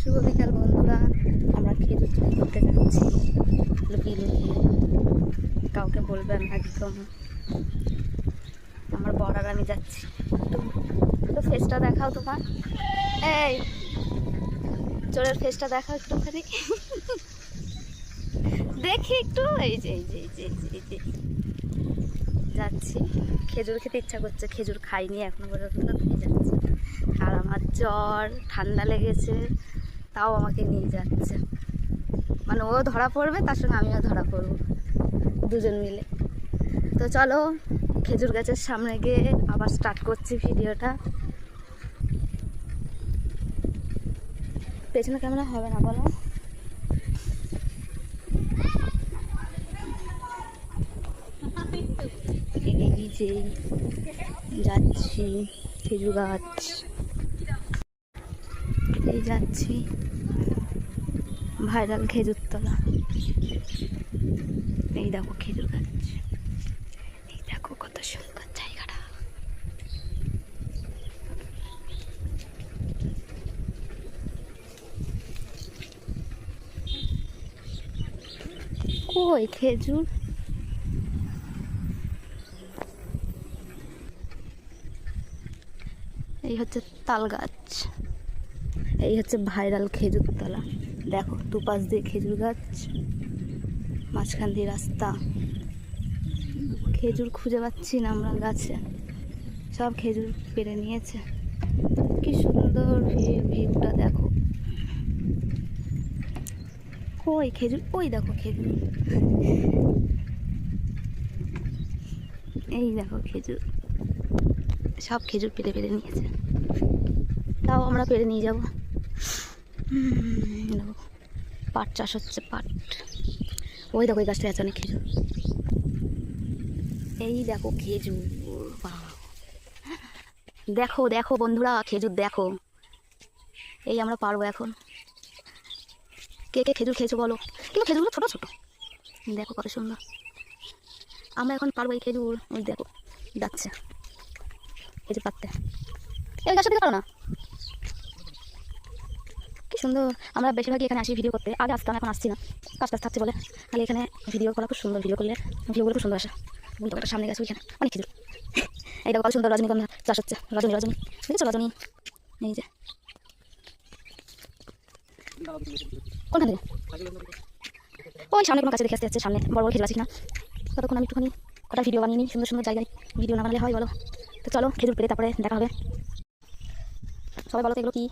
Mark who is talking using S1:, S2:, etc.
S1: শুভ বিকাল বন্ধুরা, আমরা খেজুর চুরি করতে যাচ্ছি লুকিয়ে লুকিয়ে। কাউকে বলবেন একদম। আমার বর আর আমি যাচ্ছি। একটু ফেসটা দেখাও তোমার, এই চোরের ফেসটা দেখাও একটুখানি দেখি একটু। এই যে এই যে এই যে এই যে যাচ্ছি। খেজুর খেতে ইচ্ছা করছে, খেজুর খাইনি এখনো পর্যন্ত, নিয়ে যাচ্ছে। আর আমার জ্বর ঠান্ডা লেগেছে, তাও আমাকে নিয়ে যাচ্ছে। মানে ও ধরা পড়বে, তার সঙ্গে আমিও ধরা পড়বো, দুজন মিলে। তো চলো খেজুর গাছের সামনে গিয়ে আবার স্টার্ট করছি ভিডিওটা। পেছনে ক্যামেরা হবে না বলো? এই যে যাচ্ছি খেজুর গাছ, এই যাচ্ছি ভাইরাল খেজুর তলা। এই দেখো খেজুর গাছ, এই দেখো কত সুন্দর জায়গাটা। কই খেজুর? এই হচ্ছে তাল গাছ, এই হচ্ছে ভাইরাল খেজুর তলা। দেখো দুপাশ দিয়ে খেজুর গাছ, মাঝখান দিয়ে রাস্তা। খেজুর খুঁজে পাচ্ছি না আমরা গাছে, সব খেজুর পেরে নিয়েছে। কি সুন্দর ভিউটা দেখো। কই খেজুর? ওই দেখো খেজুর, এই দেখো খেজুর, সব খেজুর পেরে পেরে নিয়েছে। তাও আমরা পেরে নিয়ে যাবো। পাট চাষ হচ্ছে, পাট। ওই দেখো এই গাছটা আছে অনেক খেজুর। এই দেখো খেজুর, দেখো দেখো বন্ধুরা খেজুর দেখো। এই আমরা পারবো এখন। কে কে খেজুর খেয়েছো বলো? কিন্তু খেজুরগুলো ছোটো ছোটো, দেখো কত সুন্দর। আমরা এখন পারবো এই খেজুর। ওই দেখো যাচ্ছে খেজুর পাততে। এই গাছটা দিতে পারো না? কি সুন্দর। আমরা বেশিরভাগই এখানে আসি ভিডিও করতে, আগে আসতাম, এখন আসছি না, কাজ টাজ থাকছে বলে। তাহলে এখানে ভিডিও করা খুব সুন্দর, ভিডিও করলে ভিডিওগুলো খুব সুন্দর আসে। একটা সামনে গেছে ওইখানে অনেক খেজুর। এই দেখো কত সুন্দর রজনীগন্ধা চাষ হচ্ছে, রজনী রজনী দেখেছো? রজনী এই যে কোনখান থেকে? ওই সামনে কোনো কাছে দেখে আসতে যাচ্ছে, সামনে বড় বড় খেজুর আছে কিনা। ততক্ষণ আমি একটুখানি কটা ভিডিও বানিয়ে নিই। সুন্দর সুন্দর জায়গায় ভিডিও না বানালে হয় বলো? তো চলো খেজুর পেরে তারপরে দেখা হবে। সবাই বলো তো এগুলো কি?